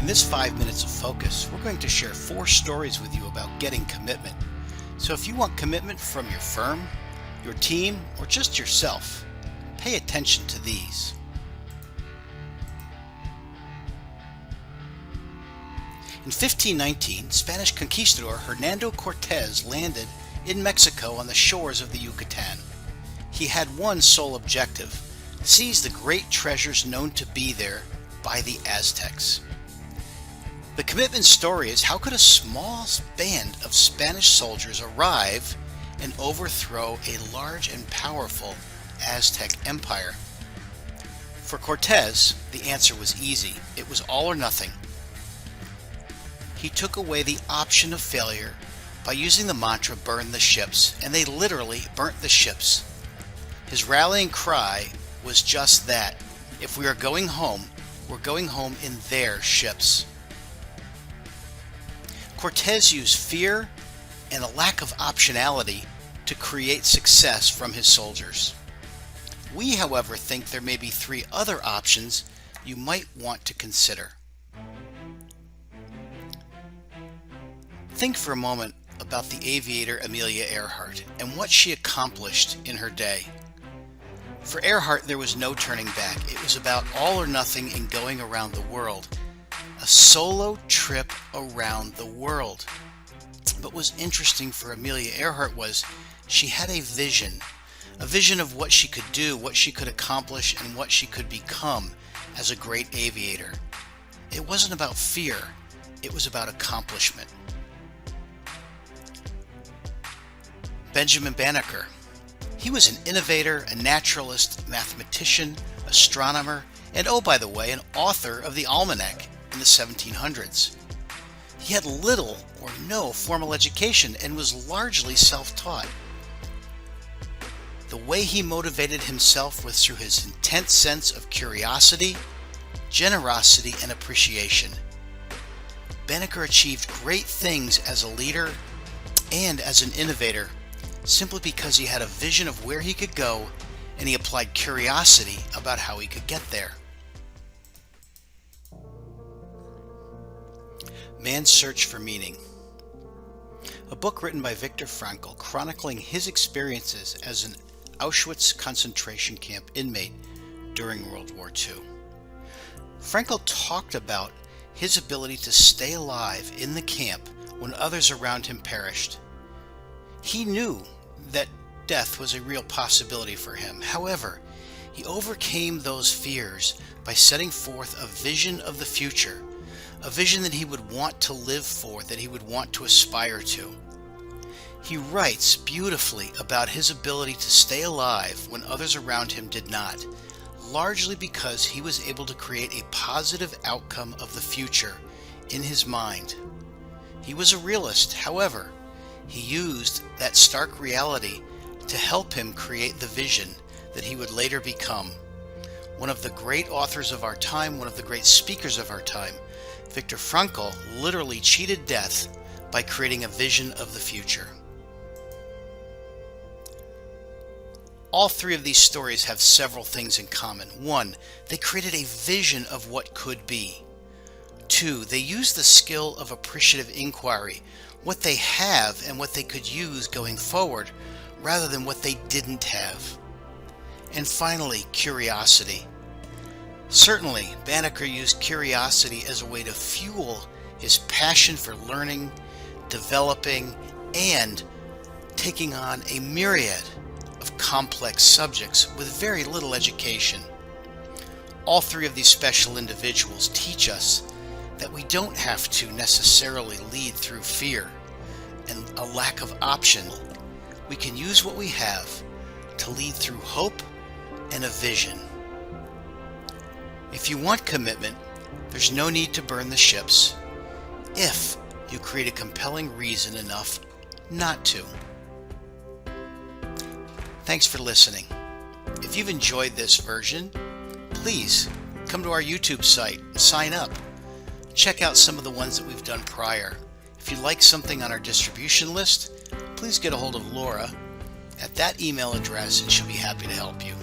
In this 5 minutes of focus, we're going to share 4 stories with you about getting commitment. So if you want commitment from your firm, your team, or just yourself, pay attention to these. In 1519, Spanish conquistador Hernando Cortés landed in Mexico on the shores of the Yucatan. He had one sole objective: seize the great treasures known to be there by the Aztecs. The commitment story is, how could a small band of Spanish soldiers arrive and overthrow a large and powerful Aztec empire? For Cortés, the answer was easy. It was all or nothing. He took away the option of failure by using the mantra, "burn the ships," and they literally burnt the ships. His rallying cry was just that: if we are going home, we're going home in their ships. Cortés used fear and a lack of optionality to create success from his soldiers. We, however, think there may be 3 other options you might want to consider. Think for a moment about the aviator Amelia Earhart and what she accomplished in her day. For Earhart, there was no turning back. It was about all or nothing in going around the world. A solo trip around the world. But what was interesting for Amelia Earhart was she had a vision of what she could do, what she could accomplish, and what she could become as a great aviator. It wasn't about fear, it was about accomplishment. Benjamin Banneker. He was an innovator, a naturalist, mathematician, astronomer, and oh, by the way, an author of the almanac in the 1700s. He had little or no formal education and was largely self-taught. The way he motivated himself was through his intense sense of curiosity, generosity, and appreciation. Banneker achieved great things as a leader and as an innovator simply because he had a vision of where he could go, and he applied curiosity about how he could get there. Man's Search for Meaning. A book written by Viktor Frankl chronicling his experiences as an Auschwitz concentration camp inmate during World War II. Frankl talked about his ability to stay alive in the camp when others around him perished. He knew that death was a real possibility for him. However, he overcame those fears by setting forth a vision of the future, a vision that he would want to live for, that he would want to aspire to. He writes beautifully about his ability to stay alive when others around him did not, largely because he was able to create a positive outcome of the future in his mind. He was a realist, however. He used that stark reality to help him create the vision that he would later become. One of the great authors of our time, one of the great speakers of our time, Viktor Frankl literally cheated death by creating a vision of the future. All 3 of these stories have several things in common. 1, they created a vision of what could be. 2, they used the skill of appreciative inquiry, what they have and what they could use going forward, rather than what they didn't have. And finally, curiosity. Certainly, Banneker used curiosity as a way to fuel his passion for learning, developing, and taking on a myriad of complex subjects with very little education. All 3 of these special individuals teach us that we don't have to necessarily lead through fear and a lack of option. We can use what we have to lead through hope and a vision. If you want commitment, there's no need to burn the ships if you create a compelling reason enough not to. Thanks for listening. If you've enjoyed this version, please come to our YouTube site and sign up. Check out some of the ones that we've done prior. If you like something on our distribution list, please get a hold of Laura at that email address and she'll be happy to help you.